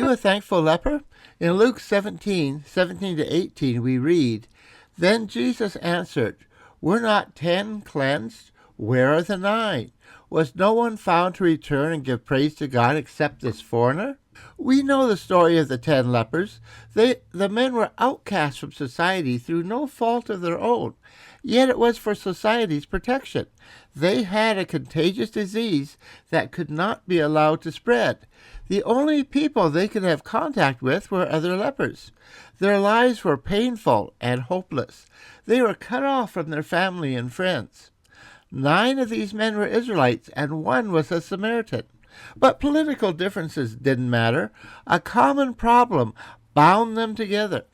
You A Thankful Leper? In Luke 17:17-18, we read, Then Jesus answered, Were not 10 cleansed? Where are the 9? Was no one found to return and give praise to God except this foreigner? We know the story of the 10 lepers. The men were outcasts from society through no fault of their own, yet it was for society's protection. They had a contagious disease that could not be allowed to spread. The only people they could have contact with were other lepers. Their lives were painful and hopeless. They were cut off from their family and friends. 9 of these men were Israelites, and 1 was a Samaritan. But political differences didn't matter. A common problem bound them together.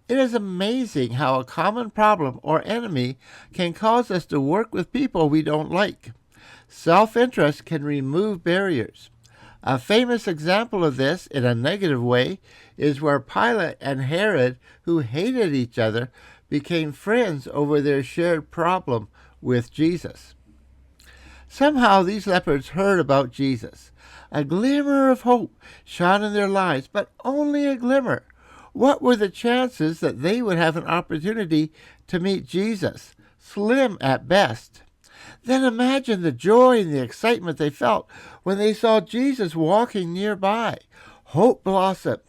It is amazing how a common problem or enemy can cause us to work with people we don't like. Self-interest can remove barriers. A famous example of this in a negative way is where Pilate and Herod, who hated each other, became friends over their shared problem with Jesus. Somehow these lepers heard about Jesus. A glimmer of hope shone in their lives, but only a glimmer. What were the chances that they would have an opportunity to meet Jesus? Slim at best. Then imagine the joy and the excitement they felt when they saw Jesus walking nearby. Hope blossomed,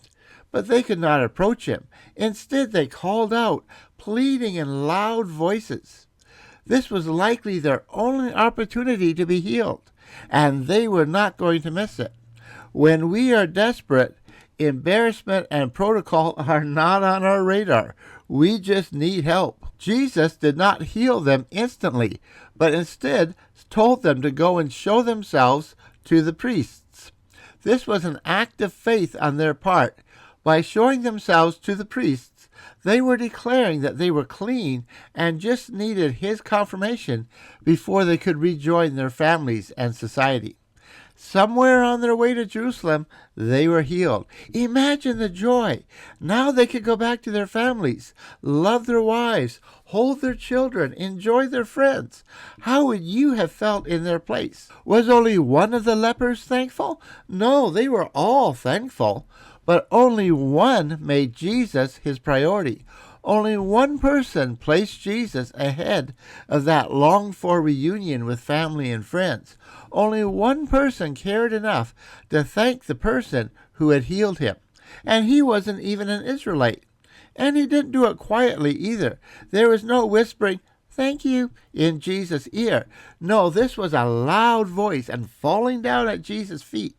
but they could not approach him. Instead, they called out, pleading in loud voices. This was likely their only opportunity to be healed, and they were not going to miss it. When we are desperate, embarrassment and protocol are not on our radar. We just need help. Jesus did not heal them instantly, but instead told them to go and show themselves to the priests. This was an act of faith on their part. By showing themselves to the priests, they were declaring that they were clean and just needed his confirmation before they could rejoin their families and society. Somewhere on their way to Jerusalem, they were healed. Imagine the joy. Now they could go back to their families, love their wives, hold their children, enjoy their friends. How would you have felt in their place? Was only one of the lepers thankful? No, they were all thankful, but only one made Jesus his priority. Only one person placed Jesus ahead of that longed-for reunion with family and friends. Only one person cared enough to thank the person who had healed him. And he wasn't even an Israelite. And he didn't do it quietly either. There was no whispering, "Thank you," in Jesus' ear. No, this was a loud voice and falling down at Jesus' feet.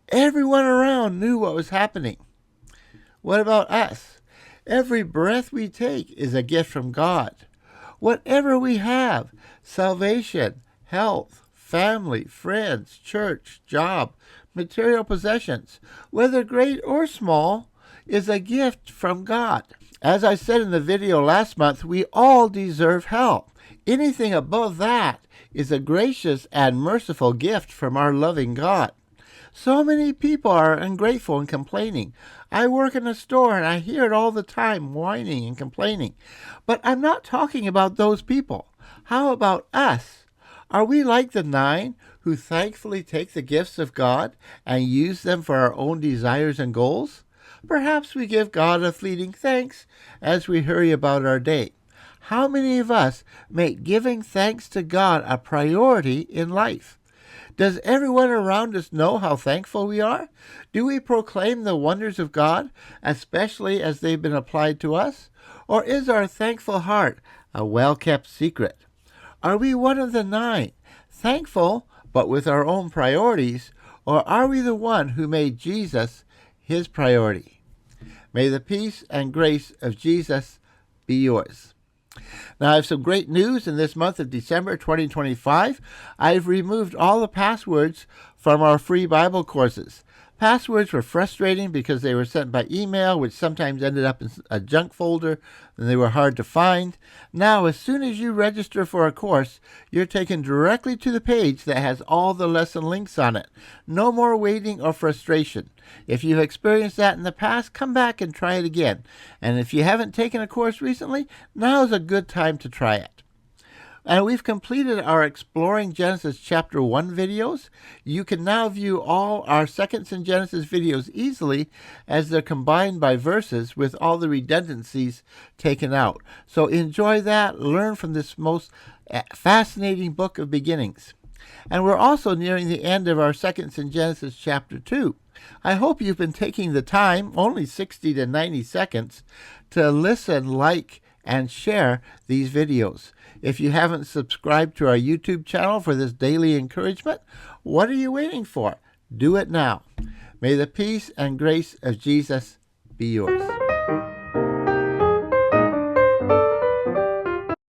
Everyone around knew what was happening. What about us? Every breath we take is a gift from God. Whatever we have, salvation, health, family, friends, church, job, material possessions, whether great or small, is a gift from God. As I said in the video last month, we all deserve hell. Anything above that is a gracious and merciful gift from our loving God. So many people are ungrateful and complaining. I work in a store and I hear it all the time, whining and complaining. But I'm not talking about those people. How about us? Are we like the 9 who thankfully take the gifts of God and use them for our own desires and goals? Perhaps we give God a fleeting thanks as we hurry about our day. How many of us make giving thanks to God a priority in life? Does everyone around us know how thankful we are? Do we proclaim the wonders of God, especially as they've been applied to us? Or is our thankful heart a well-kept secret? Are we one of the 9, thankful but with our own priorities, or are we the one who made Jesus his priority? May the peace and grace of Jesus be yours. Now, I have some great news in this month of December 2025. I've removed all the passwords from our free Bible courses. Passwords were frustrating because they were sent by email, which sometimes ended up in a junk folder, and they were hard to find. Now, as soon as you register for a course, you're taken directly to the page that has all the lesson links on it. No more waiting or frustration. If you've experienced that in the past, come back and try it again. And if you haven't taken a course recently, now is a good time to try it. And we've completed our Exploring Genesis Chapter 1 videos. You can now view all our Seconds in Genesis videos easily as they're combined by verses with all the redundancies taken out. So enjoy that. Learn from this most fascinating book of beginnings. And we're also nearing the end of our Seconds in Genesis Chapter 2. I hope you've been taking the time, only 60 to 90 seconds, to listen, like, and share these videos. If you haven't subscribed to our YouTube channel for this daily encouragement, what are you waiting for? Do it now. May the peace and grace of Jesus be yours.